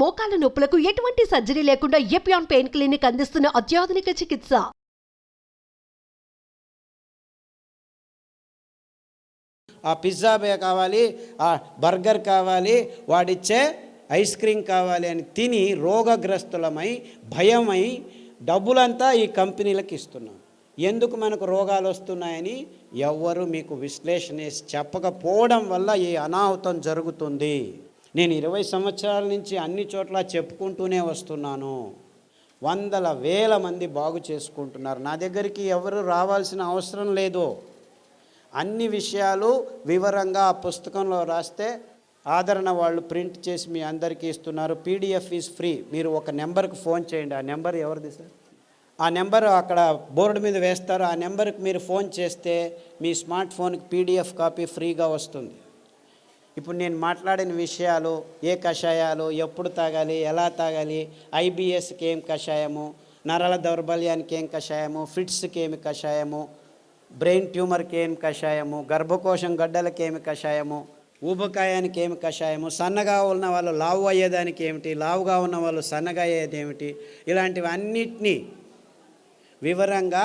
మోకాల నొప్పులకు ఎటువంటి సర్జరీ లేకుండా ఎపియాన్ పెయిన్ క్లినిక్ అందిస్తున్న అత్యాధునిక చికిత్స. ఆ పిజ్జా కావాలి, ఆ బర్గర్ కావాలి, వాడిచ్చే ఐస్ క్రీమ్ కావాలి అని తిని రోగగ్రస్తులమై భయమై డబ్బులంతా ఈ కంపెనీలకు ఇస్తున్నాం. ఎందుకు మనకు రోగాలు వస్తున్నాయని ఎవ్వరు మీకు విశ్లేషణ చెప్పకపోవడం వల్ల ఈ అనాహుతం జరుగుతుంది. నేను 20 సంవత్సరాల నుంచి అన్ని చోట్ల చెప్పుకుంటూనే వస్తున్నాను. వందల వేల మంది బాగు చేసుకుంటున్నారు. నా దగ్గరికి ఎవరు రావాల్సిన అవసరం లేదు. అన్ని విషయాలు వివరంగా ఆ పుస్తకంలో రాస్తే ఆదరణ వాళ్ళు ప్రింట్ చేసి మీ అందరికీ ఇస్తున్నారు. PDF is free. మీరు ఒక నెంబర్కి ఫోన్ చేయండి. ఆ నెంబర్ ఎవరిది సార్? ఆ నెంబర్ అక్కడ బోర్డు మీద వేస్తారు. ఆ నెంబర్కి మీరు ఫోన్ చేస్తే మీ స్మార్ట్ ఫోన్కి PDF కాపీ ఫ్రీగా వస్తుంది. ఇప్పుడు నేను మాట్లాడిన విషయాలు, ఏ కషాయాలు ఎప్పుడు తాగాలి, ఎలా తాగాలి, IBSకి ఏం కషాయము, నరాల దౌర్బల్యానికి ఏం కషాయము, ఫిట్స్కి ఏమి కషాయము, బ్రెయిన్ ట్యూమర్కి ఏమి కషాయము, గర్భకోశం గడ్డలకి ఏమి కషాయము, ఊబకాయానికి ఏమి కషాయము, సన్నగా ఉన్న వాళ్ళు లావు అయ్యేదానికి ఏమిటి, లావుగా ఉన్న వాళ్ళు సన్నగా అయ్యేది ఏమిటి, ఇలాంటివన్నిటినీ వివరంగా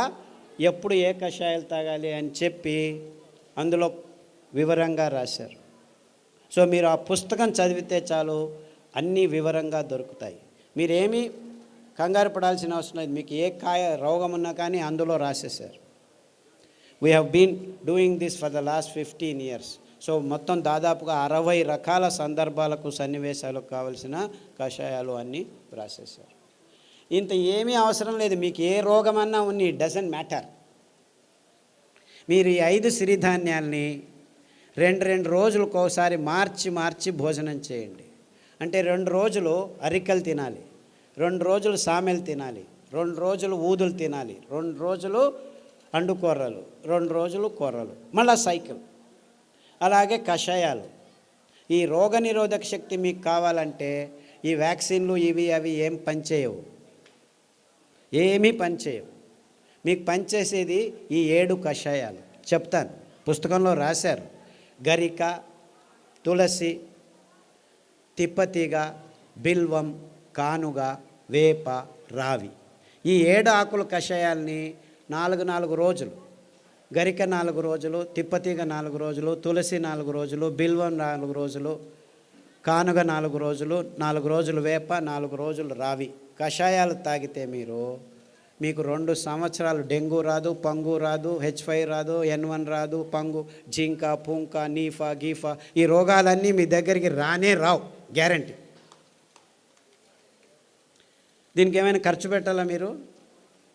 ఎప్పుడు ఏ కషాయాలు తాగాలి అని చెప్పి అందులో వివరంగా రాశారు. సో మీరు ఆ పుస్తకం చదివితే చాలు, అన్నీ వివరంగా దొరుకుతాయి. మీరేమీ కంగారు పడాల్సిన అవసరం లేదు. మీకు ఏ రోగం ఉన్నా కానీ అందులో రాసేశారు. We have been doing this for the last 15 years. So మొత్తం దాదాపుగా 60 రకాల సందర్భాలకు, సన్నివేశాలకు కావలసిన కషాయాలు అన్నీ రాసేశారు. ఇంత ఏమీ అవసరం లేదు. మీకు ఏ రోగమన్నా ఉన్ని, డజంట్ మ్యాటర్. మీరు ఈ 5 సిరిధాన్యాల్ని 2 రోజులకు ఒకసారి మార్చి భోజనం చేయండి. అంటే 2 రోజులు అరికలు తినాలి, 2 రోజులు సామెలు తినాలి, 2 రోజులు ఊదులు తినాలి, 2 రోజులు అండుకూరలు, 2 రోజులు కూరలు, మళ్ళా సైకిల్. అలాగే కషాయాలు. ఈ రోగనిరోధక శక్తి మీకు కావాలంటే ఈ వ్యాక్సిన్లు ఇవి అవి ఏం పనిచేయవు, ఏమీ పనిచేయవు. మీకు పనిచేసేది ఈ 7 కషాయాలు చెప్తాను, పుస్తకంలో రాశారు. గరిక, తులసి, తిప్పతీగ, బిల్వం, కానుగ, వేప, రావి. ఈ 7 ఆకుల కషాయాల్ని 4 రోజులు, గరిక 4 రోజులు, తిప్పతీగ 4 రోజులు, తులసి 4 రోజులు, బిల్వం 4 రోజులు, కానుగ 4 రోజులు, 4 రోజులు వేప, 4 రోజులు రావి కషాయాలు తాగితే మీకు 2 సంవత్సరాలు డెంగ్యూ రాదు, పంగు రాదు, H5 రాదు, N1 రాదు, పంగు, జింక, పుంక, నీఫా, గీఫా, ఈ రోగాలన్నీ మీ దగ్గరికి రానే రావు, గ్యారంటీ. దీనికి ఏమైనా ఖర్చు పెట్టాలా మీరు?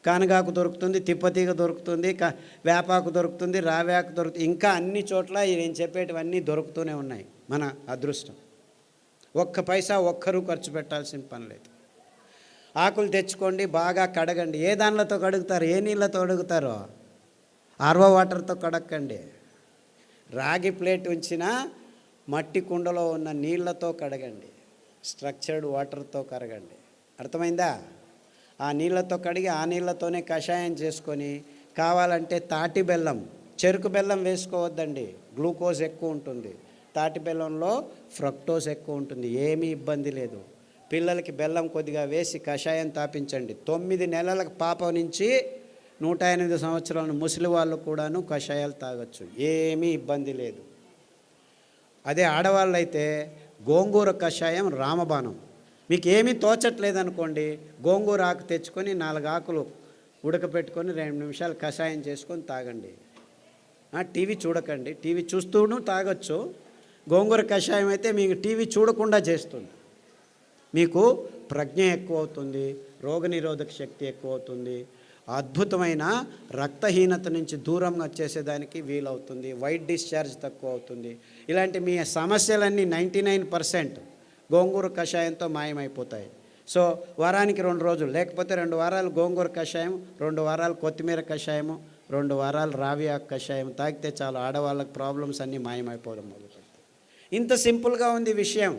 కానగాకు దొరుకుతుంది, తిప్పతీగ దొరుకుతుంది, వేపాకు దొరుకుతుంది, రావేకు దొరుకుతుంది, ఇంకా అన్ని చోట్ల నేను చెప్పేటివన్నీ దొరుకుతూనే ఉన్నాయి. మన అదృష్టం. ఒక్క పైసా ఒక్కరూ ఖర్చు పెట్టాల్సిన పని లేదు. ఆకులు తెచ్చుకోండి, బాగా కడగండి. ఏ దానిలతో కడుగుతారు, ఏ నీళ్ళతో కడుగుతారో? RO వాటర్తో కడగండి. రాగి ప్లేట్ ఉంచిన మట్టి కుండలో ఉన్న నీళ్ళతో కడగండి, స్ట్రక్చర్డ్ వాటర్తో కడగండి. అర్థమైందా? ఆ నీళ్ళతో కడిగి ఆ నీళ్ళతోనే కషాయం చేసుకొని, కావాలంటే తాటి బెల్లం, చెరుకు బెల్లం వేసుకోవద్దండి, గ్లూకోజ్ ఎక్కువ ఉంటుంది. తాటి బెల్లంలో ఫ్రక్టోజ్ ఎక్కువ ఉంటుంది, ఏమీ ఇబ్బంది లేదు. పిల్లలకి బెల్లం కొద్దిగా వేసి కషాయం తాపించండి. 9 నెలల పాప నుంచి 108 సంవత్సరాల ముసలి వాళ్ళు కూడాను కషాయాలు తాగొచ్చు, ఏమీ ఇబ్బంది లేదు. అదే ఆడవాళ్ళు అయితే గోంగూర కషాయం రామబాణం. మీకు ఏమీ తోచట్లేదనుకోండి, గోంగూర ఆకు తెచ్చుకొని 4 ఆకులు ఉడకపెట్టుకొని 2 నిమిషాలు కషాయం చేసుకొని తాగండి. టీవీ చూడకండి, టీవీ చూస్తూను తాగొచ్చు. గోంగూర కషాయం అయితే మీకు టీవీ చూడకుండా చేస్తుంది. మీకు ప్రజ్ఞ ఎక్కువ అవుతుంది, రోగనిరోధక శక్తి ఎక్కువ అవుతుంది, అద్భుతమైన రక్తహీనత నుంచి దూరంగా చేసేదానికి వీలవుతుంది, వైట్ డిశ్చార్జ్ తక్కువ అవుతుంది. ఇలాంటి మీ సమస్యలన్నీ 99% గోంగూర కషాయంతో మాయమైపోతాయి. సో వారానికి 2 రోజులు, లేకపోతే 2 వారాలు గోంగూర కషాయం, 2 వారాలు కొత్తిమీర కషాయము, 2 వారాలు రావి ఆకు కషాయం తాగితే చాలు, ఆడవాళ్ళకి ప్రాబ్లమ్స్ అన్నీ మాయమైపోవడం మొదలుపెడతాయి. ఇంత సింపుల్గా ఉంది విషయం.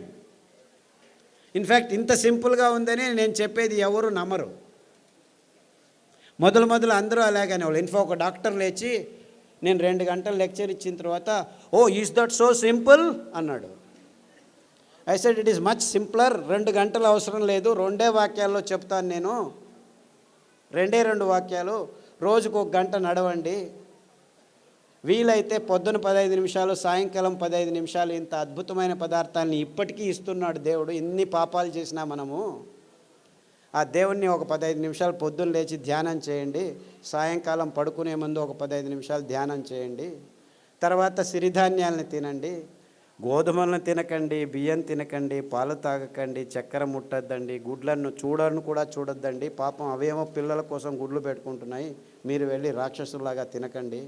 ఇన్ఫ్యాక్ట్ ఇంత సింపుల్గా ఉందని నేను చెప్పేది ఎవరు నమ్మరు. మొదలు అందరూ అలాగనే వాళ్ళు. ఒక డాక్టర్ లేచి నేను 2 గంటలు లెక్చర్ ఇచ్చిన తర్వాత, ఈజ్ దట్ సో సింపుల్ అన్నాడు. I said it is much simpler. 2 గంటలు అవసరం లేదు, 2 వాక్యాల్లో చెప్తాను నేను. 2 వాక్యాలు. రోజుకు 1 గంట నడవండి. వీలైతే పొద్దున 15 నిమిషాలు, సాయంకాలం 15 నిమిషాలు. ఇంత అద్భుతమైన పదార్థాలని ఇప్పటికీ ఇస్తున్నాడు దేవుడు. ఇన్ని పాపాలు చేసినా మనము ఆ దేవుణ్ణి ఒక 15 నిమిషాలు పొద్దున్న లేచి ధ్యానం చేయండి. సాయంకాలం పడుకునే ముందు ఒక 15 నిమిషాలు ధ్యానం చేయండి. తర్వాత సిరిధాన్యాలను తినండి. గోధుమలను తినకండి, బియ్యం తినకండి, పాలు తాగకండి, చక్కెర ముట్టద్దండి, గుడ్లను కూడా చూడొద్దండి. పాపం అవేమో పిల్లల కోసం గుడ్లు పెట్టుకుంటున్నాయి, మీరు వెళ్ళి రాక్షసులాగా తినకండి.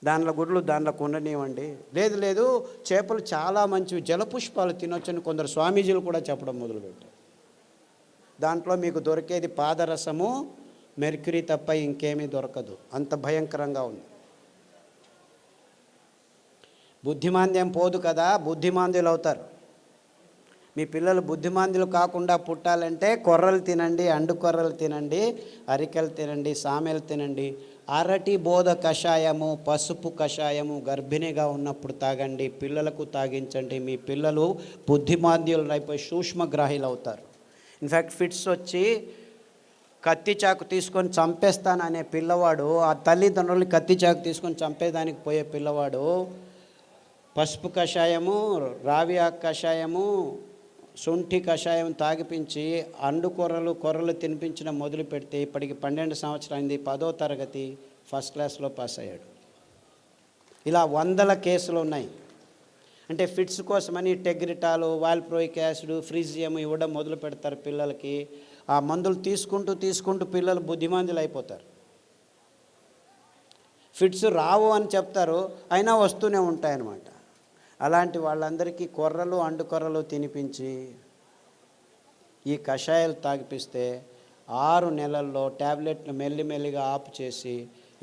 దానిలో గుడ్లు దానిలో ఉండనివ్వండి. లేదు చేపలు చాలా మంచివి, జలపుష్పాలు తినొచ్చని కొందరు స్వామీజీలు కూడా చెప్పడం మొదలుపెట్టారు. దాంట్లో మీకు దొరికేది పాదరసము, మెర్క్యూరీ తప్ప ఇంకేమీ దొరకదు. అంత భయంకరంగా ఉంది. బుద్ధిమాంద్యం పోదు కదా, బుద్ధిమాంద్యులు అవుతారు. మీ పిల్లలు బుద్ధిమాంద్యులు కాకుండా పుట్టాలంటే కొర్రలు తినండి, అండు కొర్రలు తినండి, అరికెలు తినండి, సామెలు తినండి. అరటి బోధ కషాయము, పసుపు కషాయము గర్భిణిగా ఉన్నప్పుడు తాగండి, పిల్లలకు తాగించండి. మీ పిల్లలు బుద్ధిమాంద్యులు అయిపోయి సూక్ష్మగ్రాహీలు అవుతారు. ఇన్ఫ్యాక్ట్ ఫిట్స్ వచ్చి కత్తి చాకు తీసుకొని చంపేస్తాననే పిల్లవాడు, ఆ తల్లిదండ్రులు కత్తి చాకు తీసుకొని చంపేదానికి పోయే పిల్లవాడు పసుపు కషాయము, రావి ఆకు కషాయము, శొంఠి కషాయం తాగిపించి అండు కొర్రలు తినిపించడం మొదలు పెడితే ఇప్పటికి 12 సంవత్సరాలైంది. 10వ తరగతి ఫస్ట్ క్లాస్లో పాస్ అయ్యాడు. ఇలా 100 కేసులు ఉన్నాయి. అంటే ఫిట్స్ కోసమని టెగ్రిటాలు, వాల్ప్రోయిక్ యాసిడ్, ఫ్రిజియం ఇవ్వడం మొదలు పెడతారు పిల్లలకి. ఆ మందులు తీసుకుంటూ పిల్లలు బుద్ధిమాంద్యులు అయిపోతారు. ఫిట్స్ రావు అని చెప్తారు, అయినా వస్తూనే ఉంటాయన్నమాట. అలాంటి వాళ్ళందరికీ కొర్రలు, అండు కొర్రలు తినిపించి ఈ కషాయాలు తాగిపిస్తే 6 నెలల్లో ట్యాబ్లెట్లు మెల్లిమెల్లిగా ఆపు చేసి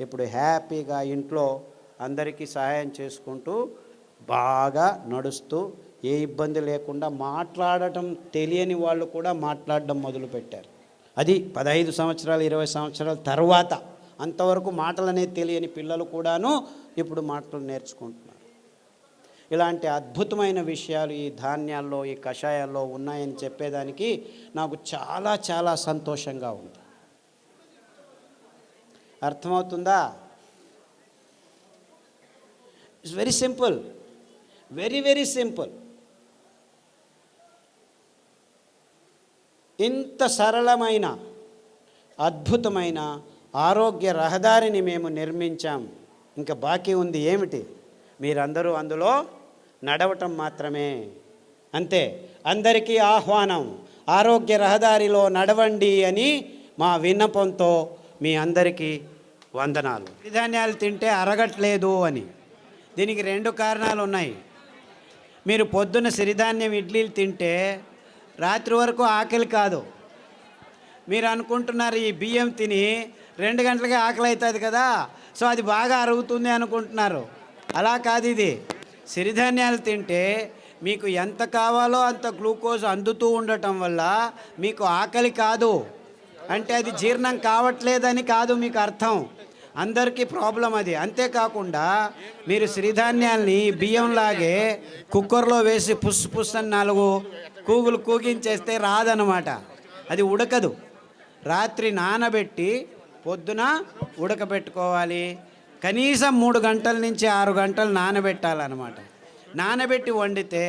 ఇప్పుడు హ్యాపీగా ఇంట్లో అందరికీ సహాయం చేసుకుంటూ బాగా నడుస్తూ ఏ ఇబ్బంది లేకుండా మాట్లాడటం తెలియని వాళ్ళు కూడా మాట్లాడడం మొదలుపెట్టారు. అది 15 సంవత్సరాలు 20 సంవత్సరాల తర్వాత. అంతవరకు మాటలు అనేది తెలియని పిల్లలు కూడాను ఇప్పుడు మాటలు నేర్చుకుంటున్నారు. ఇలాంటి అద్భుతమైన విషయాలు ఈ ధాన్యాల్లో, ఈ కషాయాల్లో ఉన్నాయని చెప్పేదానికి నాకు చాలా చాలా సంతోషంగా ఉంది. అర్థమవుతుందా? It's very simple, very simple. ఇంత సరళమైన అద్భుతమైన ఆరోగ్య రహదారిని మేము నిర్మించాం. ఇంకా బాకీ ఉంది ఏమిటి? మీరందరూ అందులో నడవటం మాత్రమే. అంతే. అందరికీ ఆహ్వానం, ఆరోగ్య రహదారిలో నడవండి అని మా విన్నపంతో మీ అందరికీ వందనాలు. సిరిధాన్యాలు తింటే అరగట్లేదు అని దీనికి 2 కారణాలు ఉన్నాయి. మీరు పొద్దున్న సిరిధాన్యం ఇడ్లీలు తింటే రాత్రి వరకు ఆకలి కాదు. మీరు అనుకుంటున్నారు ఈ బియ్యం తిని 2 గంటలకే ఆకలి అవుతుంది కదా, సో అది బాగా అరుగుతుంది అనుకుంటున్నారు. అలా కాదు. ఇది సిరిధాన్యాలు తింటే మీకు ఎంత కావాలో అంత గ్లూకోజ్ అందుతూ ఉండటం వల్ల మీకు ఆకలి కాదు. అంటే అది జీర్ణం కావట్లేదని కాదు మీకు అర్థం. అందరికీ ప్రాబ్లం అది. అంతేకాకుండా మీరు సిరిధాన్యాల్ని బియ్యంలాగే కుక్కర్లో వేసి పుస్ అని 4 కూగులు కూగించేస్తే రాదనమాట. అది ఉడకదు. రాత్రి నానబెట్టి పొద్దున ఉడకబెట్టుకోవాలి. కనీసం 3 గంటల నుంచి 6 గంటలు నానబెట్టాలన్నమాట. నానబెట్టి వండితే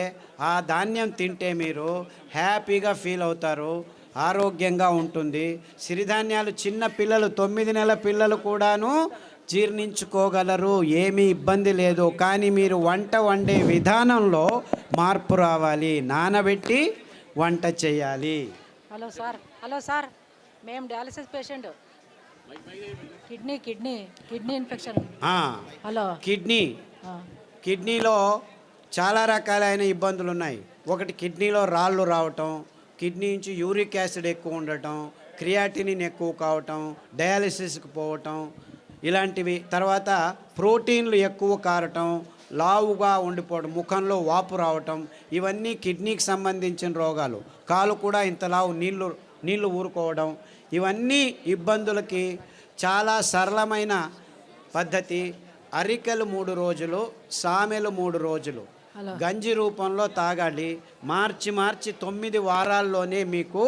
ఆ ధాన్యం తింటే మీరు హ్యాపీగా ఫీల్ అవుతారు, ఆరోగ్యంగా ఉంటుంది. సిరిధాన్యాలు చిన్న పిల్లలు, 9 నెలల పిల్లలు కూడాను జీర్ణించుకోగలరు, ఏమీ ఇబ్బంది లేదు. కానీ మీరు వంట వండే విధానంలో మార్పు రావాలి. నానబెట్టి వంట చేయాలి. హలో సార్, మేము dialysis patient. Kidney infection. Hello, కిడ్నీలో చాలా రకాలైన ఇబ్బందులు ఉన్నాయి. ఒకటి, కిడ్నీలో రాళ్ళు రావటం, కిడ్నీ నుంచి యూరిక్ యాసిడ్ ఎక్కువ ఉండటం, క్రియాటినిన్ ఎక్కువ కావటం, డయాలసిస్కి పోవటం ఇలాంటివి. తర్వాత ప్రోటీన్లు ఎక్కువ కారటం, లావుగా ఉండిపోవడం, ముఖంలో వాపు రావటం, ఇవన్నీ కిడ్నీకి సంబంధించిన రోగాలు. కాలు కూడా ఇంత లావు నీళ్లు ఊరుకోవడం, ఇవన్నీ ఇబ్బందులకి చాలా సరళమైన పద్ధతి అరికెలు 3 రోజులు, సామెలు 3 రోజులు గంజి రూపంలో తాగాలి. మార్చి 9 వారాల్లోనే మీకు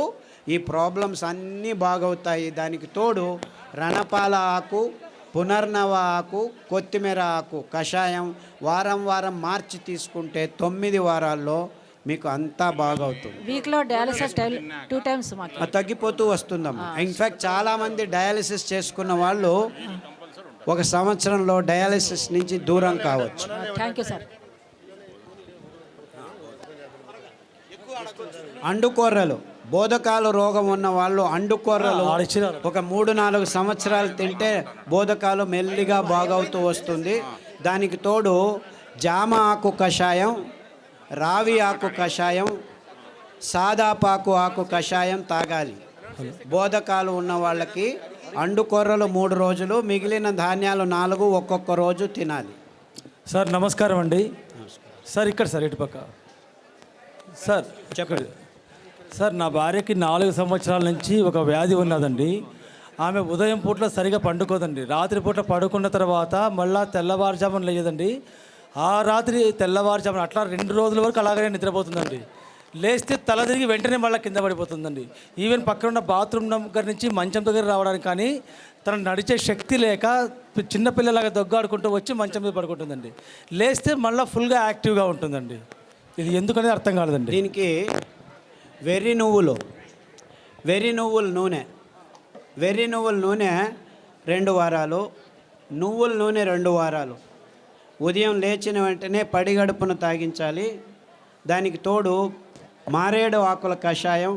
ఈ ప్రాబ్లమ్స్ అన్నీ బాగవుతాయి. దానికి తోడు రణపాల ఆకు, పునర్నవ ఆకు, కొత్తిమీర ఆకు కషాయం వారం మార్చి తీసుకుంటే 9 వారాల్లో మీకు అంతా బాగవుతుంది. వీక్లో డయాలసిస్ 2 టైమ్స్ మాకు అది తగ్గిపోతూ వస్తుందమ్మా. ఇన్ఫ్యాక్ట్ చాలామంది డయాలసిస్ చేసుకున్న వాళ్ళు 1 సంవత్సరంలో డయాలసిస్ నుంచి దూరం కావచ్చు. Thank you sir. అండుకొర్రలు, బోధకాలు రోగం ఉన్న వాళ్ళు అండుకొర్రలు ఒక 3-4 సంవత్సరాలు తింటే బోధకాలు మెల్లిగా బాగవుతూ వస్తుంది. దానికి తోడు జామ ఆకు కషాయం, రావి ఆకు కషాయం, సాదాపాకు ఆకు కషాయం తాగాలి. బోధకాలు ఉన్న వాళ్ళకి అండుకొర్రలు 3 రోజులు, మిగిలిన ధాన్యాలు 4 ఒక్కొక్క రోజు తినాలి. సార్ నమస్కారం అండి. సార్ ఇక్కడ సార్ ఇటుపక్క సార్ చెప్పండి. సార్ నా భార్యకి 4 సంవత్సరాల నుంచి ఒక వ్యాధి ఉన్నదండి. ఆమె ఉదయం పూట్ల సరిగా పండుకోదండి. రాత్రి పూట్ల పడుకున్న తర్వాత మళ్ళీ తెల్లవారుజామున లేదండి. ఆ రాత్రి తెల్లవారుజామున అట్లా 2 రోజుల వరకు అలాగనే నిద్రపోతుందండి. లేస్తే తల తిరిగి వెంటనే మళ్ళీ కింద పడిపోతుందండి. ఈవెన్ పక్కన ఉన్న బాత్రూమ్ దగ్గర నుంచి మంచం దగ్గర రావడానికి కానీ తన నడిచే శక్తి లేక చిన్నపిల్లలాగా దొగ్గాడుకుంటూ వచ్చి మంచం మీద పడుకుంటుందండి. లేస్తే మళ్ళీ ఫుల్గా యాక్టివ్గా ఉంటుందండి. ఇది ఎందుకనేది అర్థం కాలేదండి. దీనికి వెర్రి నువ్వుల నూనె 2 వారాలు, నువ్వుల నూనె 2 వారాలు. ఉదయం లేచిన వెంటనే పడిగడుపున తాగించాలి. దానికి తోడు మారేడు ఆకుల కషాయం,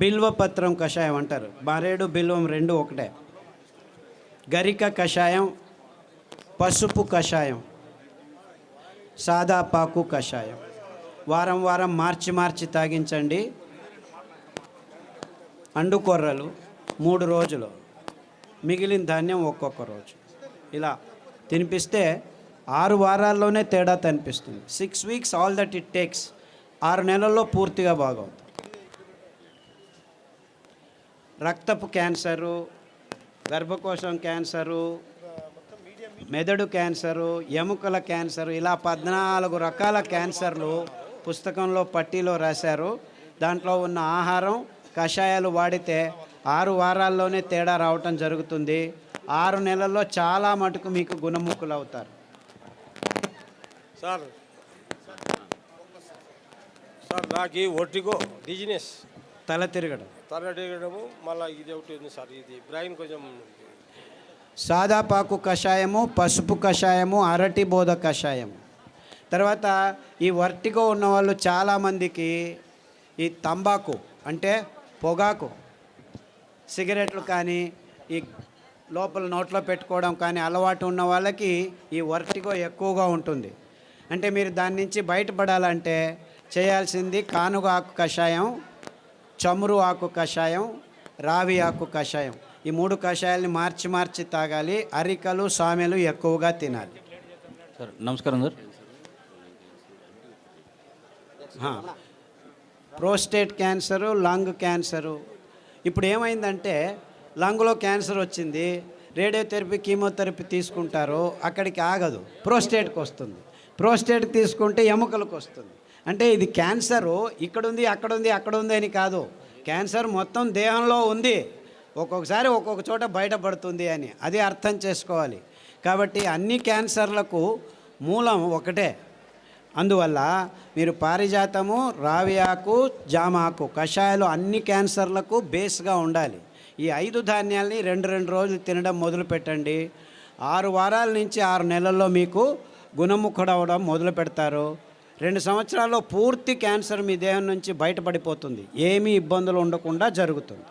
బిల్వపత్రం కషాయం అంటారు. మారేడు బిల్వం 2 ఒకటే. గరిక కషాయం, పసుపు కషాయం, సాదాపాకు కషాయం వారం మార్చి తాగించండి. అండుకొర్రలు 3 రోజులు, మిగిలిన ధాన్యం ఒక్కొక్క రోజు. ఇలా తినిపిస్తే 6 వారాల్లోనే తేడా కనిపిస్తుంది. 6 weeks all that it takes. 6 నెలల్లో పూర్తిగా బాగవుతుంది. రక్తపు క్యాన్సరు, గర్భకోశం క్యాన్సరు, మెదడు క్యాన్సరు, ఎముకల క్యాన్సరు, ఇలా 14 రకాల క్యాన్సర్లు పుస్తకంలో పట్టీలో రాశారు. దాంట్లో ఉన్న ఆహారం, కషాయాలు వాడితే 6 వారాల్లోనే తేడా రావటం జరుగుతుంది. 6 నెలల్లో చాలా మటుకు మీకు గుణముఖులు అవుతారు. సార్ నాకు ఒట్టిగో డిజినెస్, తల తిరగడము మళ్ళీ ఇది ఒకటి ఉంది సార్. ఇది బ్రెయిన్ కొంచెం. సాదాపాకు కషాయము, పసుపు కషాయము, అరటి బోధ కషాయం. తర్వాత ఈ వర్టిగో ఉన్నవాళ్ళు చాలామందికి ఈ తంబాకు అంటే పొగాకు, సిగరెట్లు కానీ ఈ లోపల నోట్లో పెట్టుకోవడం కానీ అలవాటు ఉన్న వాళ్ళకి ఈ వర్టిగో ఎక్కువగా ఉంటుంది. అంటే మీరు దాని నుంచి బయటపడాలంటే చేయాల్సింది కానుగ ఆకు కషాయం, చమురు ఆకు కషాయం, రావి ఆకు కషాయం. ఈ 3 కషాయాలని మార్చి తాగాలి. అరికలు, సామెలు ఎక్కువగా తినాలి. సార్ నమస్కారం sir. Prostate cancer, lung cancer. ఇప్పుడు ఏమైందంటే లంగ్లో క్యాన్సర్ వచ్చింది, రేడియోథెరపీ, కీమోథెరపీ తీసుకుంటారు, అక్కడికి ఆగదు, ప్రోస్టేట్కి వస్తుంది. ప్రోస్టేట్ తీసుకుంటే ఎముకలకు వస్తుంది. అంటే ఇది క్యాన్సరు ఇక్కడుంది, అక్కడుంది అని కాదు. క్యాన్సర్ మొత్తం దేహంలో ఉంది, ఒక్కొక్కసారి ఒక్కొక్క చోట బయటపడుతుంది అని అది అర్థం చేసుకోవాలి. కాబట్టి అన్ని క్యాన్సర్లకు మూలం ఒకటే. అందువల్ల మీరు పారిజాతము, రావి ఆకు, జామ ఆకు కషాయాలు అన్ని క్యాన్సర్లకు బేస్గా ఉండాలి. ఈ 5 ధాన్యాల్ని 2 రోజులు తినడం మొదలు పెట్టండి. 6 వారాల నుంచి 6 నెలల్లో మీకు గుణముఖుడవడం మొదలు పెడతారు. 2 సంవత్సరాల్లో పూర్తి క్యాన్సర్ మీ దేహం నుంచి బయటపడిపోతుంది. ఏమీ ఇబ్బందులు ఉండకుండా జరుగుతుంది.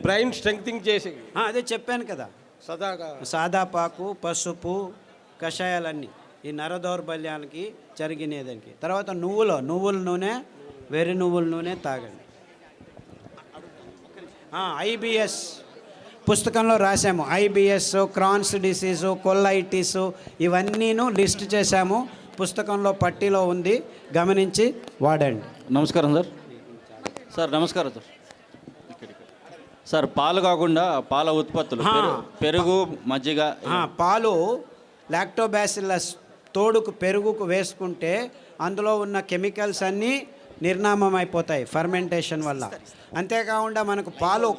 బ్రెయిన్ స్ట్రెంగ్తింగ్ చేసి అదే చెప్పాను కదా, సదాగా సాదాపాకు, పసుపు కషాయాలన్నీ ఈ నర దౌర్బల్యానికి జరిగినదానికి. తర్వాత నువ్వుల నూనె, వెర్రి నువ్వుల నూనె తాగండి. ఐబిఎస్ పుస్తకంలో రాసాము. ఐబిఎస్, క్రాన్స్ డిసీజు, కొల్లైటిస్ ఇవన్నీను లిస్ట్ చేశాము. పుస్తకంలో పట్టీలో ఉంది, గమనించి వాడండి. నమస్కారం సార్. సార్ నమస్కారం సార్. సార్ పాలు కాకుండా పాల ఉత్పత్తులు పెరుగు మజ్జిగ పాలు లాక్టోబాసిల్లస్ తోడుకు పెరుగుకు వేసుకుంటే అందులో ఉన్న కెమికల్స్ అన్నీ నిర్నామం అయిపోతాయి ఫర్మెంటేషన్ వల్ల. అంతేకాకుండా మనకు పాలు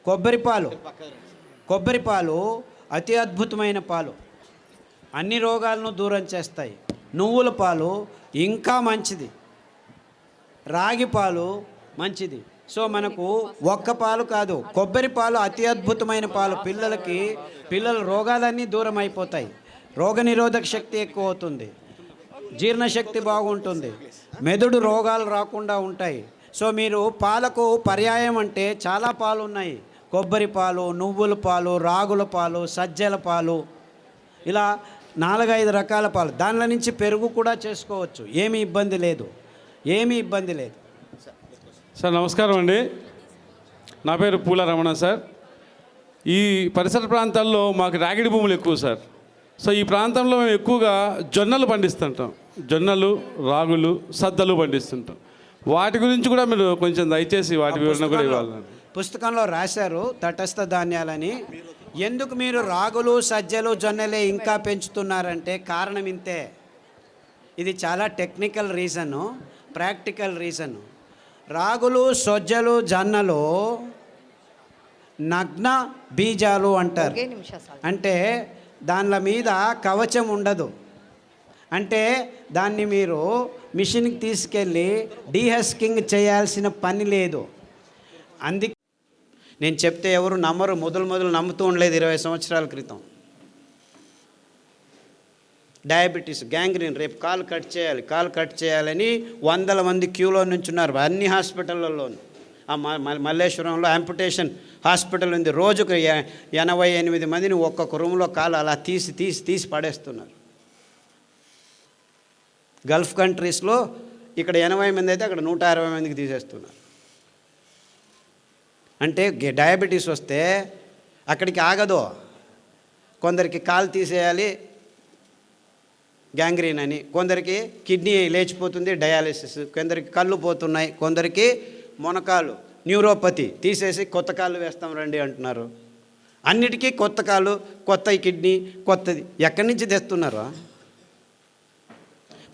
కొబ్బరి పాలు అతి అద్భుతమైన పాలు, అన్ని రోగాలను దూరం చేస్తాయి. నువ్వుల పాలు ఇంకా మంచిది, రాగి పాలు మంచిది. సో మనకు ఒక్క పాలు కాదు, కొబ్బరి పాలు అతి అద్భుతమైన పాలు. పిల్లల రోగాలన్నీ దూరం అయిపోతాయి, రోగనిరోధక శక్తి ఎక్కువ అవుతుంది, జీర్ణశక్తి బాగుంటుంది, మెదడు రోగాలు రాకుండా ఉంటాయి. సో మీరు పాలకు పర్యాయం అంటే చాలా పాలు ఉన్నాయి. కొబ్బరి పాలు, నువ్వుల పాలు, రాగుల పాలు, సజ్జల పాలు, ఇలా 4-5 రకాల పాలు. దానిలో నుంచి పెరుగు కూడా చేసుకోవచ్చు, ఏమీ ఇబ్బంది లేదు. సార్ నమస్కారం అండి, నా పేరు పూల రమణ సార్. ఈ పరిసర ప్రాంతాల్లో మాకు రాగిడి భూములు ఎక్కువ సార్. సో ఈ ప్రాంతంలో మేము ఎక్కువగా జొన్నలు పండిస్తుంటాం, జొన్నలు, రాగులు, సద్దలు పండిస్తుంటాం. వాటి గురించి కూడా మీరు కొంచెం దయచేసి వాటి వివరణ కూడా ఇవ్వాలి. పుస్తకంలో రాశారు తటస్థ ధాన్యాలని. ఎందుకు మీరు రాగులు, సజ్జలు, జొన్నలే ఇంకా పెంచుతున్నారంటే కారణం ఇంతే. ఇది చాలా టెక్నికల్ రీజను, ప్రాక్టికల్ రీజను. రాగులు, సజ్జలు, జొన్నలు నగ్న బీజాలు అంటారు. అంటే దానిల మీద కవచం ఉండదు. అంటే దాన్ని మీరు మిషన్కి తీసుకెళ్ళి డీహస్కింగ్ చేయాల్సిన పని లేదు. అందుకే నేను చెప్తే ఎవరు నమ్మరు, మొదలు నమ్ముతూ ఉండలేదు. 20 సంవత్సరాల క్రితం డయాబెటీస్, గ్యాంగ్రీన్, రేపు కాలు కట్ చేయాలని 100 మంది క్యూలో నుంచున్నారు అన్ని హాస్పిటళ్ళలోనూ. ఆ మల్లేశ్వరంలో యాంపుటేషన్ హాస్పిటల్ ఉంది. రోజుకు 88 మందిని ఒక్కొక్క రూమ్లో కాలు అలా తీసి పడేస్తున్నారు. గల్ఫ్ కంట్రీస్లో ఇక్కడ 80 మంది అయితే అక్కడ 160 మందికి తీసేస్తున్నారు. అంటే డయాబెటీస్ వస్తే అక్కడికి ఆగదు. కొందరికి కాలు తీసేయాలి గ్యాంగ్రీన్ అని, కొందరికి కిడ్నీ లేచిపోతుంది డయాలిసిస్, కొందరికి కళ్ళు పోతున్నాయి, కొందరికి మొనకాలు న్యూరోపతి తీసేసి కొత్త కాళ్ళు వేస్తాం రండి అంటున్నారు. అన్నిటికీ కొత్త కాలు, కొత్త కిడ్నీ, కొత్తది ఎక్కడి నుంచి తెస్తున్నారు?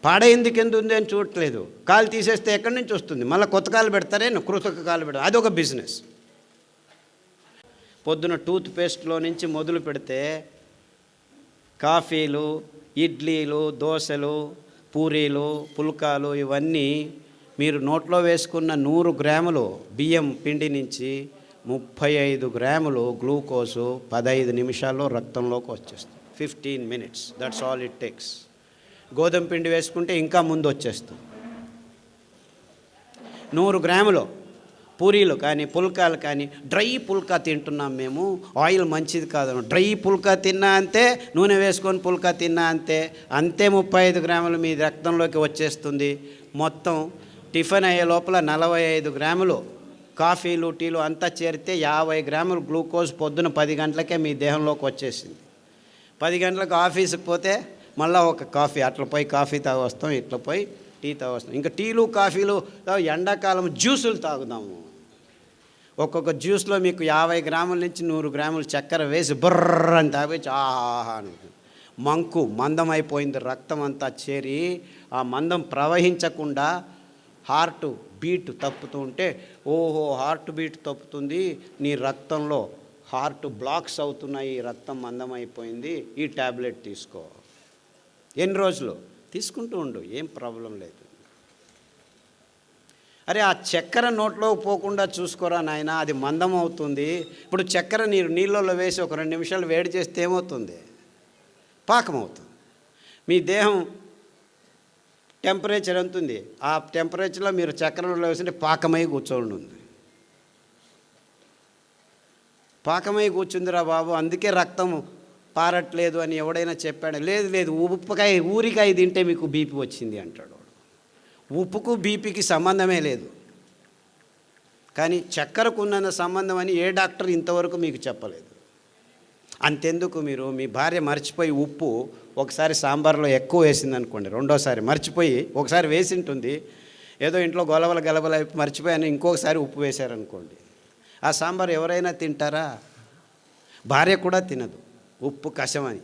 పాడైందుకు ఎందుకు ఉంది అని చూడట్లేదు. కాలు తీసేస్తే ఎక్కడి నుంచి వస్తుంది? మళ్ళీ కొత్త కాలు పెడతారే, కృతక కాలు పెడతారు, అదొక బిజినెస్. పొద్దున టూత్ పేస్ట్లో నుంచి మొదలు పెడితే కాఫీలు, ఇడ్లీలు, దోశలు, పూరీలు, పుల్కాలు, ఇవన్నీ మీరు నోట్లో వేసుకున్న 100 గ్రాములు బియ్యం పిండి నుంచి 35 గ్రాములు గ్లూకోజు 15 నిమిషాల్లో రక్తంలోకి వచ్చేస్తుంది. 15 minutes, that's all it takes. గోధుమ పిండి వేసుకుంటే ఇంకా ముందు వచ్చేస్తుంది. 100 గ్రాములు పూరీలు కానీ, పుల్కాలు కానీ, డ్రై పుల్కా తింటున్నాం మేము, ఆయిల్ మంచిది కాదు. డ్రై పుల్కా తిన్నా అంతే, నూనె వేసుకొని పుల్కా తిన్నా అంతే 35 గ్రాములు మీ రక్తంలోకి వచ్చేస్తుంది. మొత్తం టిఫిన్ అయ్యే లోపల 45 గ్రాములు కాఫీలు, టీలు అంతా చేరితే 50 గ్రాములు గ్లూకోజ్ పొద్దున 10 గంటలకే మీ దేహంలోకి వచ్చేసింది. 10 గంటలకు ఆఫీస్కి పోతే మళ్ళీ ఒక కాఫీ, అట్లా పోయి కాఫీ తాగి వస్తాం, ఇట్లా పోయి టీ తాగి వస్తాం. ఇంకా టీలు, కాఫీలు, ఎండాకాలం జ్యూసులు తాగుదాము. ఒక్కొక్క జ్యూస్లో మీకు 50 గ్రాముల నుంచి 100 గ్రాములు చక్కెర వేసి బుర్ర అని తాగొచ్చి ఆహా మంకు మందం అయిపోయింది. రక్తం అంతా చేరి ఆ మందం ప్రవహించకుండా హార్ట్ బీట్ తప్పుతూ ఉంటే, ఓహో హార్ట్ బీట్ తప్పుతుంది, నీ రక్తంలో హార్ట్ బ్లాక్స్ అవుతున్నాయి, రక్తం మందం అయిపోయింది, ఈ ట్యాబ్లెట్ తీసుకో. ఎన్ని రోజులు తీసుకుంటూ ఉండు, ఏం ప్రాబ్లం లేదు. అరే ఆ చక్కెర నోట్లో పోకుండా చూసుకోరా నాయన, అది మందం అవుతుంది. ఇప్పుడు చక్కెర నీళ్ళలో వేసి ఒక 2 నిమిషాలు వేడి చేస్తే ఏమవుతుంది? పాకం అవుతుంది. మీ దేహం టెంపరేచర్ ఎంత ఉంది, ఆ టెంపరేచర్లో మీరు చక్కెరలో వేసింటే పాకమై కూర్చోండి ఉంది. పాకమై కూర్చుందిరా బాబు, అందుకే రక్తం పారట్లేదు అని ఎవడైనా చెప్పాడు? లేదు ఊరికాయ తింటే మీకు బీపీ వచ్చింది అంటాడు. ఉప్పుకు బీపీకి సంబంధమే లేదు, కానీ చక్కెరకు ఉన్న సంబంధం అని ఏ డాక్టర్ ఇంతవరకు మీకు చెప్పలేదు. అంతెందుకు, మీరు మీ భార్య మర్చిపోయి ఉప్పు ఒకసారి సాంబార్లో ఎక్కువ వేసింది అనుకోండి, రెండోసారి మర్చిపోయి, ఒకసారి వేసింటుంది, ఏదో ఇంట్లో గొలవల గలబల మర్చిపోయాను, ఇంకొకసారి ఉప్పు వేశారనుకోండి, ఆ సాంబార్ ఎవరైనా తింటారా? భార్య కూడా తినదు, ఉప్పు కషమని.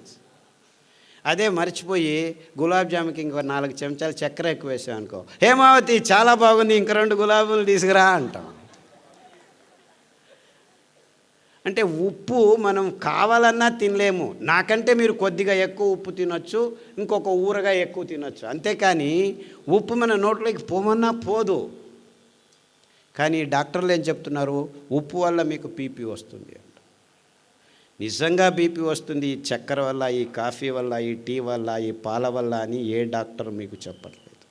అదే మర్చిపోయి గులాబ్ జాముకి ఇంకో 4 చెంచాలు చక్కెర ఎక్కువ వేసాం అనుకో, హేమావతి చాలా బాగుంది, ఇంక 2 గులాబీలు తీసుకురా అంటాం. అంటే ఉప్పు మనం కావాలన్నా తినలేము. నాకంటే మీరు కొద్దిగా ఎక్కువ ఉప్పు తినొచ్చు, ఇంకొక ఊరగాయ ఎక్కువ తినొచ్చు, అంతేకాని ఉప్పు మన నోట్లోకి పోమన్నా పోదు. కానీ డాక్టర్లు ఏం చెప్తున్నారు? ఉప్పు వల్ల మీకు బీపీ వస్తుంది అంట. నిజంగా బీపీ వస్తుంది ఈ చక్కెర వల్ల, ఈ కాఫీ వల్ల, ఈ టీ వల్ల, ఈ పాల వల్ల అని ఏ డాక్టర్ మీకు చెప్పట్లేదు.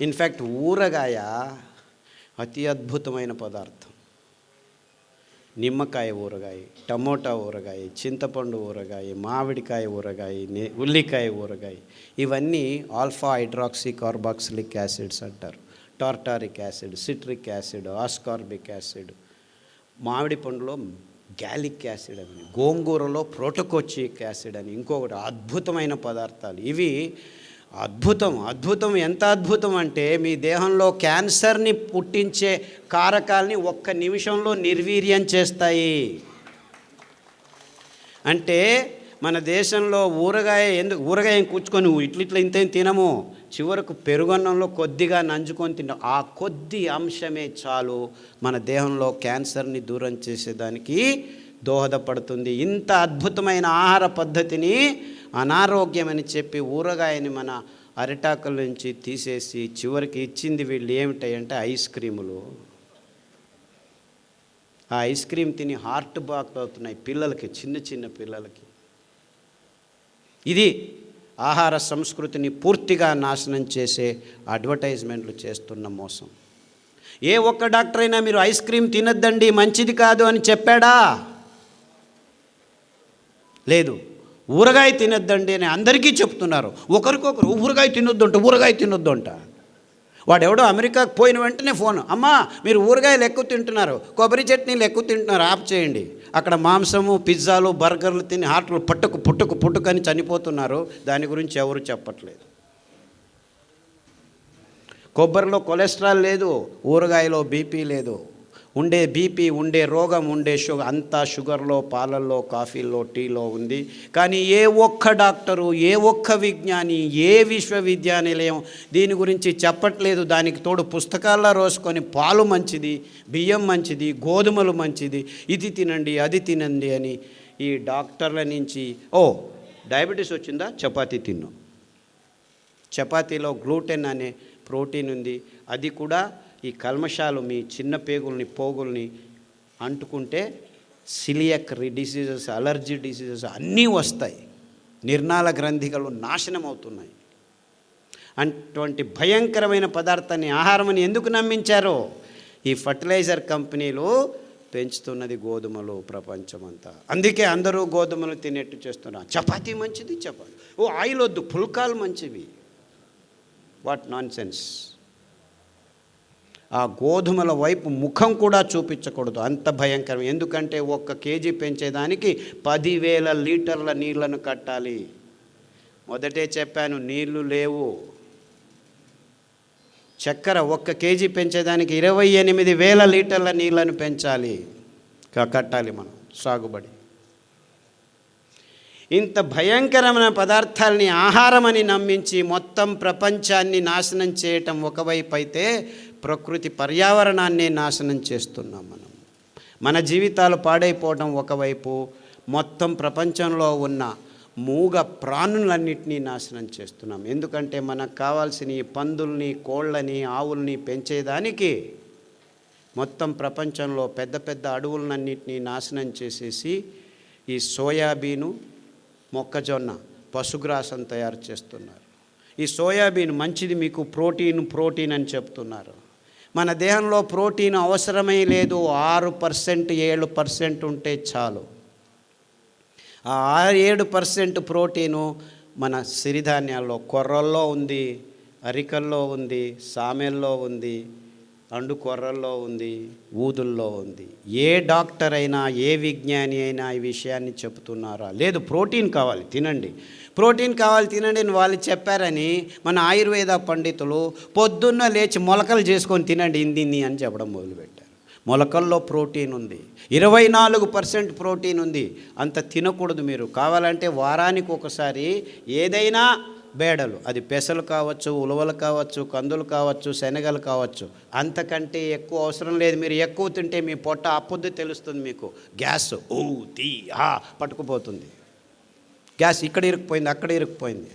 ఇన్ఫ్యాక్ట్ ఊరగాయ అతి అద్భుతమైన పదార్థం. నిమ్మకాయ ఊరగాయ, టమోటా ఊరగాయ, చింతపండు ఊరగాయ, మామిడికాయ ఊరగాయ, ఉల్లికాయ ఊరగాయ, ఇవన్నీ ఆల్ఫా హైడ్రాక్సీ కార్బాక్సిలిక్ యాసిడ్స్ అంటారు. Tartaric acid, citric acid, ascorbic acid, మామిడి పండులో గ్యాలిక్ యాసిడ్ అని, గోంగూరలో ప్రోటోకోచిక్ యాసిడ్ అని ఇంకొకటి అద్భుతమైన పదార్థాలు. ఇవి అద్భుతం. ఎంత అద్భుతం అంటే మీ దేహంలో క్యాన్సర్ని పుట్టించే కారకాల్ని 1 నిమిషంలో నిర్వీర్యం చేస్తాయి. అంటే మన దేశంలో ఊరగాయ కూర్చుకొని ఇట్లా ఇంత తినము, చివరకు పెరుగన్నంలో కొద్దిగా నంజుకొని తింటాం. ఆ కొద్ది అంశమే చాలు మన దేహంలో క్యాన్సర్ని దూరం చేసేదానికి దోహదపడుతుంది. ఇంత అద్భుతమైన ఆహార పద్ధతిని అనారోగ్యమని చెప్పి ఊరగాయని మన అరిటాకుల నుంచి తీసేసి చివరికి ఇచ్చింది వీళ్ళు ఏమిటాయంటే ఐస్ క్రీములు. ఆ ఐస్ క్రీమ్ తిని హార్ట్ బ్లాక్ అవుతున్నాయి పిల్లలకి, చిన్న పిల్లలకి. ఇది ఆహార సంస్కృతిని పూర్తిగా నాశనం చేసే అడ్వర్టైజ్మెంట్లు చేస్తున్న మోసం. ఏ ఒక్క డాక్టర్ అయినా మీరు ఐస్ క్రీమ్ తినొద్దండి మంచిది కాదు అని చెప్పాడా? లేదు. ఊరగాయ తినొద్దండి అని అందరికీ చెప్తున్నారు. ఒకరికొకరు ఊరగాయ తినొద్దు అంట. వాడెవడో అమెరికాకు పోయిన వెంటనే ఫోన్, అమ్మా మీరు ఊరగాయలు ఎక్కువ తింటున్నారు, కొబ్బరి చట్నీలు ఎక్కువ తింటున్నారు, ఆఫ్ చేయండి. అక్కడ మాంసము, పిజ్జాలు, బర్గర్లు తిని హార్ట్లు పుట్టుకు అని చనిపోతున్నారు. దాని గురించి ఎవరు చెప్పట్లేదు. కొబ్బరిలో కొలెస్ట్రాల్ లేదు, ఊరగాయలో బీపీ లేదు. ఉండే బీపీ, ఉండే రోగం, ఉండే షుగర్ అంతా షుగర్లో, పాలల్లో, కాఫీల్లో, టీలో ఉంది. కానీ ఏ ఒక్క డాక్టరు, ఏ ఒక్క విజ్ఞాని, ఏ విశ్వవిద్యానిలయం దీని గురించి చెప్పట్లేదు. దానికి తోడు పుస్తకాల్లో రోసుకొని పాలు మంచిది, బియ్యం మంచిది, గోధుమలు మంచిది, ఇది తినండి అది తినండి అని ఈ డాక్టర్ల నుంచి డయాబెటీస్ వచ్చిందా చపాతీ తిన్ను. చపాతీలో గ్లూటెన్ అనే ప్రోటీన్ ఉంది. అది కూడా ఈ కల్మషాలు మీ చిన్న పోగుల్ని అంటుకుంటే సిలియక్ డిసీజెస్, అలర్జీ డిసీజెస్ అన్నీ వస్తాయి. నిర్నాళ గ్రంథికలు నాశనం అవుతున్నాయి. అటువంటి భయంకరమైన పదార్థాన్ని ఆహారమని ఎందుకు నమ్మించారో? ఈ ఫర్టిలైజర్ కంపెనీలు పెంచుతున్నది గోధుమలు ప్రపంచమంతా. అందుకే అందరూ గోధుమలు తినేట్టు చేస్తున్నారు. చపాతీ మంచిది, ఆయిల్ వద్దు, పుల్కాలు మంచివి. What non sense. ఆ గోధుమల వైపు ముఖం కూడా చూపించకూడదు, అంత భయంకరం. ఎందుకంటే 1 కేజీ పెంచేదానికి 10,000 లీటర్ల నీళ్లను కట్టాలి. మొదటే చెప్పాను, నీళ్లు లేవు. చక్కెర 1 కేజీ పెంచేదానికి 28,000 లీటర్ల నీళ్లను కట్టాలి మనం సాగుబడి. ఇంత భయంకరమైన పదార్థాలని ఆహారమని నమ్మించి మొత్తం ప్రపంచాన్ని నాశనం చేయటం ఒకవైపు అయితే, ప్రకృతి పర్యావరణాన్ని నాశనం చేస్తున్నాం మనం. మన జీవితాలు పాడైపోవడం ఒకవైపు, మొత్తం ప్రపంచంలో ఉన్న మూగ ప్రాణులన్నింటినీ నాశనం చేస్తున్నాం. ఎందుకంటే మనకు కావాల్సిన ఈ పందుల్ని, కోళ్ళని, ఆవుల్ని పెంచేదానికి మొత్తం ప్రపంచంలో పెద్ద అడవులన్నింటినీ నాశనం చేసేసి ఈ సోయాబీను, మొక్కజొన్న, పశుగ్రాసం తయారు చేస్తున్నారు. ఈ సోయాబీన్ మంచిది, మీకు ప్రోటీన్ అని చెప్తున్నారు. మన దేహంలో ప్రోటీన్ అవసరమే లేదు. 6%, 7% ఉంటే చాలు. ఆ 7% ప్రోటీను మన సిరిధాన్యాల్లో, కొర్రల్లో ఉంది, అరికల్లో ఉంది, సామెల్లో ఉంది, అండుకొర్రల్లో ఉంది, ఊదుల్లో ఉంది. ఏ డాక్టర్ అయినా, ఏ విజ్ఞాని అయినా ఈ విషయాన్ని చెబుతున్నారా? లేదు, ప్రోటీన్ కావాలి తినండి, ప్రోటీన్ కావాలి తినండి అని వాళ్ళు చెప్పారని మన ఆయుర్వేద పండితులు పొద్దున్న లేచి మొలకలు చేసుకొని తినండి ఇందిన్ని అని చెప్పడం మొదలుపెట్టారు. మొలకల్లో ప్రోటీన్ ఉంది, 24% ప్రోటీన్ ఉంది. అంత తినకూడదు. మీరు కావాలంటే వారానికి ఒకసారి ఏదైనా బేడలు, అది పెసలు కావచ్చు, ఉలవలు కావచ్చు, కందులు కావచ్చు, శనగలు కావచ్చు, అంతకంటే ఎక్కువ అవసరం లేదు. మీరు ఎక్కువ తింటే మీ పొట్ట అప్పుద్ది తెలుస్తుంది మీకు. గ్యాస్ పట్టుకుపోతుంది. గ్యాస్ ఇక్కడ ఇరుక్కుపోయింది, అక్కడ ఇరుక్కుపోయింది.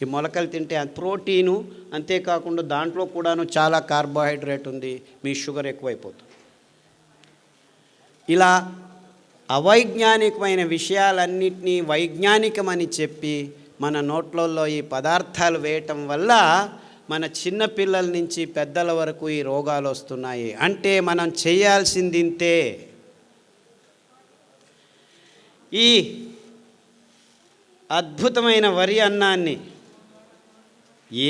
ఈ మొలకలు తింటే ప్రోటీను, అంతేకాకుండా దాంట్లో కూడాను చాలా కార్బోహైడ్రేట్ ఉంది, మీ షుగర్ ఎక్కువైపోతుంది. ఇలా అవైజ్ఞానికమైన విషయాలన్నింటినీ వైజ్ఞానికమని చెప్పి మన నోట్లలో ఈ పదార్థాలు వేయటం వల్ల మన చిన్న పిల్లల నుంచి పెద్దల వరకు ఈ రోగాలు వస్తున్నాయి. అంటే మనం చేయాల్సింది ఇంతే. ఈ అద్భుతమైన వరి అన్నాన్ని,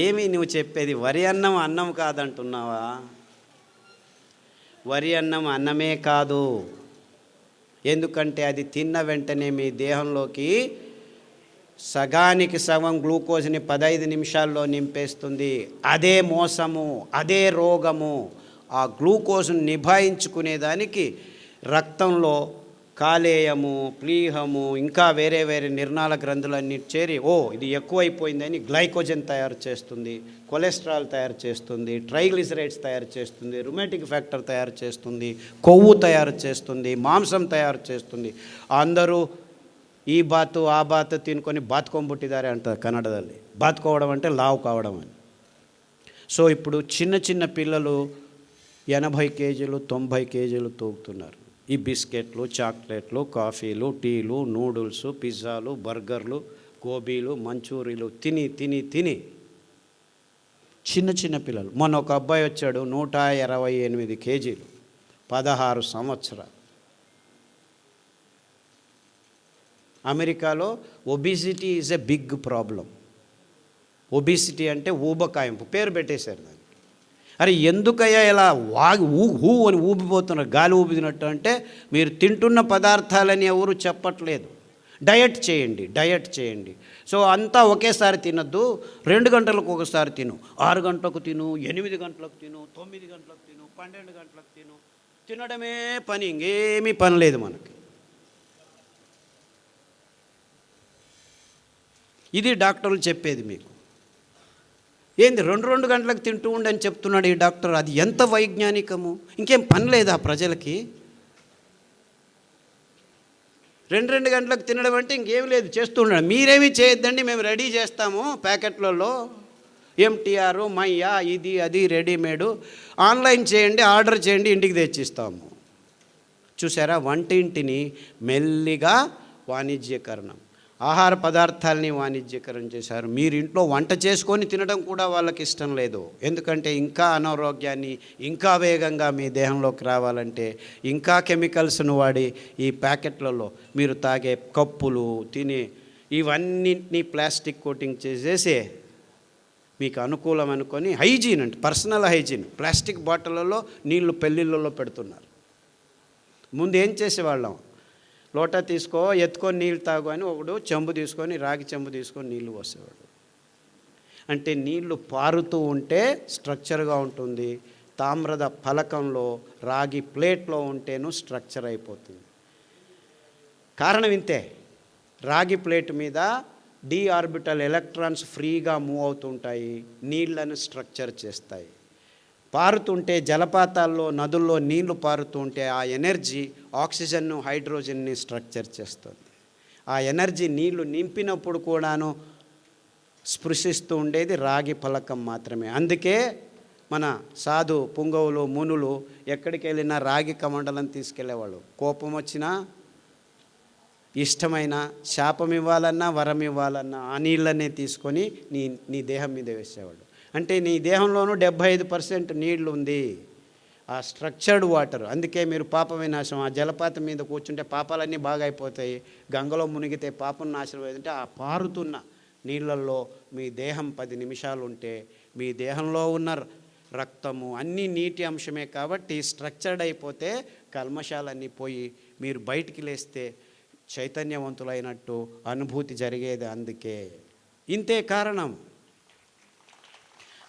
ఏమి నువ్వు చెప్పేది? వరి అన్నం అన్నం కాదంటున్నావా? వరి అన్నం అన్నమే కాదు. ఎందుకంటే అది తిన్న వెంటనే మీ దేహంలోకి సగానికి సగం గ్లూకోజ్ని 15 నిమిషాల్లో నింపేస్తుంది. అదే మోసము, అదే రోగము. ఆ గ్లూకోజ్ను నిభాయించుకునేదానికి రక్తంలో కాలేయము, ప్లీహము, ఇంకా వేరే వేరే నిర్నాళ గ్రంథులన్నీ చేరి ఇది ఎక్కువైపోయిందని గ్లైకోజన్ తయారు చేస్తుంది, కొలెస్ట్రాల్ తయారు చేస్తుంది, ట్రైగ్లిసరైడ్స్ తయారు చేస్తుంది, రుమాటిక్ ఫ్యాక్టర్ తయారు చేస్తుంది, కొవ్వు తయారు చేస్తుంది, మాంసం తయారు చేస్తుంది. అందరూ ఈ బాతు ఆ బాతు తినుకొని బాతుకొంబుట్టిదారే అంటారు కన్నడದಲ್ಲಿ. బాతుకోవడం అంటే లావు కావడం అని. సో ఇప్పుడు చిన్న చిన్న పిల్లలు 80 కేజీలు 90 కేజీలు తూగుతున్నారు. ఈ బిస్కెట్లు, చాక్లెట్లు, కాఫీలు, టీలు, నూడిల్స్, పిజ్జాలు, బర్గర్లు, గోబీలు, మంచూరీలు తిని తిని తిని చిన్న చిన్న పిల్లలు. మొన్న ఒక అబ్బాయి వచ్చాడు, 128 కేజీలు, 16 సంవత్సరాలు. అమెరికాలో obesity is a big problem. Obesity అంటే ఊబకాయింపు, పేరు పెట్టేశారు దానికి. అరే ఎందుకయ్యా ఇలా హూ అని ఊపిపోతున్నారు, గాలి ఊపినట్టు? అంటే మీరు తింటున్న పదార్థాలని ఎవరు చెప్పట్లేదు. డయట్ చేయండి, డయట్ చేయండి. సో అంతా ఒకేసారి తినద్దు, 2 గంటలకు ఒకసారి తిను, 6 గంటలకు తిను, 8 గంటలకు తిను, 9 గంటలకు తిను, 12 గంటలకు తిను. తినడమే పని, ఇంకేమీ పని లేదు మనకి. ఇది డాక్టర్లు చెప్పేది మీకు. ఏంది 2 గంటలకు తింటూ ఉండని చెప్తున్నాడు ఈ డాక్టర్. అది ఎంత వైజ్ఞానికము! ఇంకేం పని లేదా ప్రజలకి? 2 గంటలకు తినడం అంటే ఇంకేం లేదు, చేస్తూ ఉన్నాడు. మీరేమీ చేయొద్దండి, మేము రెడీ చేస్తాము ప్యాకెట్లలో, ఎంటీఆర్, మయ్యా, ఇది అది రెడీమేడు, ఆన్లైన్ చేయండి, ఆర్డర్ చేయండి, ఇంటికి తెచ్చిస్తాము. చూసారా, వంటింటిని మెల్లిగా వాణిజ్యకరణం, ఆహార పదార్థాలని వాణిజ్యకరం చేశారు. మీరు ఇంట్లో వంట చేసుకొని తినడం కూడా వాళ్ళకి ఇష్టం లేదు. ఎందుకంటే ఇంకా అనారోగ్యాన్ని ఇంకా వేగంగా మీ దేహంలోకి రావాలంటే ఇంకా కెమికల్స్ను వాడి ఈ ప్యాకెట్లలో మీరు తాగే కప్పులు, తినే ఇవన్నింటినీ ప్లాస్టిక్ కోటింగ్ చేసేసి మీకు అనుకూలం అనుకొని హైజీన్ అంటే పర్సనల్ హైజీన్, ప్లాస్టిక్ బాటిళ్ళలో నీళ్లు పెళ్ళిళ్ళలో పెడుతున్నారు. ముందు ఏం చేసేవాళ్ళం? లోటా తీసుకో, ఎత్తుకొని నీళ్ళు తాగు అని ఒకడు చెంబు తీసుకొని, రాగి చెంబు తీసుకొని నీళ్లు పోసేవాడు. అంటే నీళ్లు పారుతూ ఉంటే స్ట్రక్చర్గా ఉంటుంది. తామ్ರದ ఫలకంలో, రాగి ప్లేట్లో ఉంటేను స్ట్రక్చర్ అయిపోతుంది. కారణం ఇంతే. రాగి ప్లేట్ మీద డి ఆర్బిటల్ ఎలక్ట్రాన్స్ ఫ్రీగా మూవ్ అవుతుంటాయి, నీళ్లను స్ట్రక్చర్ చేస్తాయి. పారుతుంటే జలపాతాల్లో, నదుల్లో నీళ్లు పారుతుంటే ఆ ఎనర్జీ ఆక్సిజన్ను, హైడ్రోజన్ని స్ట్రక్చర్ చేస్తుంది. ఆ ఎనర్జీ నీళ్లు నింపినప్పుడు కూడాను స్పృశిస్తూ ఉండేది రాగి ఫలకం మాత్రమే. అందుకే మన సాధు పుంగవులు, మునులు ఎక్కడికి వెళ్ళినా రాగి కమండలం తీసుకెళ్లేవాళ్ళు. కోపం వచ్చినా, ఇష్టమైన, శాపం ఇవ్వాలన్నా, వరం ఇవ్వాలన్నా ఆ నీళ్ళనే తీసుకొని నీ దేహం మీద వేసేవాళ్ళు. అంటే నీ దేహంలోనూ 75% నీళ్లు ఉంది, ఆ స్ట్రక్చర్డ్ వాటర్. అందుకే మీరు పాప వినాశం, ఆ జలపాతం మీద కూర్చుంటే పాపాలన్నీ బాగా అయిపోతాయి, గంగలో మునిగితే పాపం నాశనం అయిందంటే ఆ పారుతున్న నీళ్ళల్లో మీ దేహం 10 నిమిషాలు ఉంటే మీ దేహంలో ఉన్న రక్తము అన్నీ నీటి అంశమే కాబట్టి స్ట్రక్చర్డ్ అయిపోతే కల్మషాలన్నీ పోయి మీరు బయటికి లేస్తే చైతన్యవంతులైనట్టు అనుభూతి జరిగేది. అందుకే ఇంతే కారణం.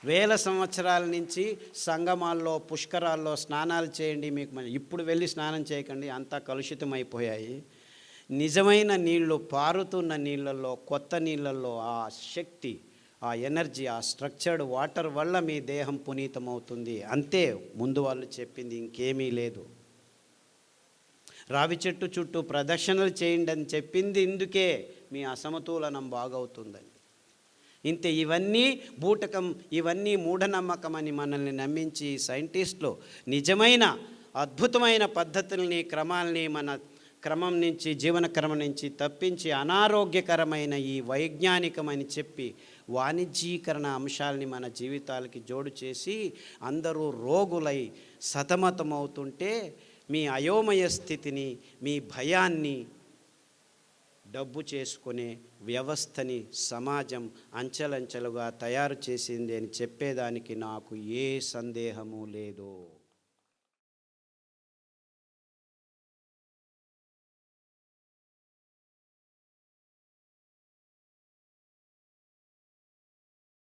వేల సంవత్సరాల నుంచి సంగమాల్లో పుష్కరాల్లో స్నానాలు చేయండి, మీకు ఇప్పుడు వెళ్ళి స్నానం చేయకండి, అంతా కలుషితం అయిపోయాయి. నిజమైన నీళ్ళు, పారుతున్న నీళ్ళల్లో, కొత్త నీళ్ళల్లో ఆ శక్తి, ఆ ఎనర్జీ, ఆ స్ట్రక్చర్డ్ వాటర్ వల్ల మీ దేహం పునీతమవుతుంది. అంతే ముందు వాళ్ళు చెప్పింది, ఇంకేమీ లేదు. రావి చెట్టు చుట్టూ ప్రదక్షిణలు చేయండి అని చెప్పింది ఇందుకే, మీ అసమతులనం బాగవుతుందని. ఇంతే. ఇవన్నీ బూటకం, ఇవన్నీ మూఢనమ్మకం అని మనల్ని నమ్మించి సైంటిస్టులు నిజమైన అద్భుతమైన పద్ధతుల్ని, క్రమాల్ని మన క్రమం నుంచి, జీవన క్రమం నుంచి తప్పించి అనారోగ్యకరమైన ఈ వైజ్ఞానికమని చెప్పి వాణిజ్యీకరణ అంశాలని మన జీవితాలకి జోడు చేసి అందరూ రోగులై సతమతమవుతుంటే మీ అయోమయ స్థితిని, మీ భయాన్ని డబ్బు చేసుకునే వ్యవస్థని సమాజం అంచెలంచెలుగా తయారు చేసింది అని చెప్పేదానికి నాకు ఏ సందేహము లేదు.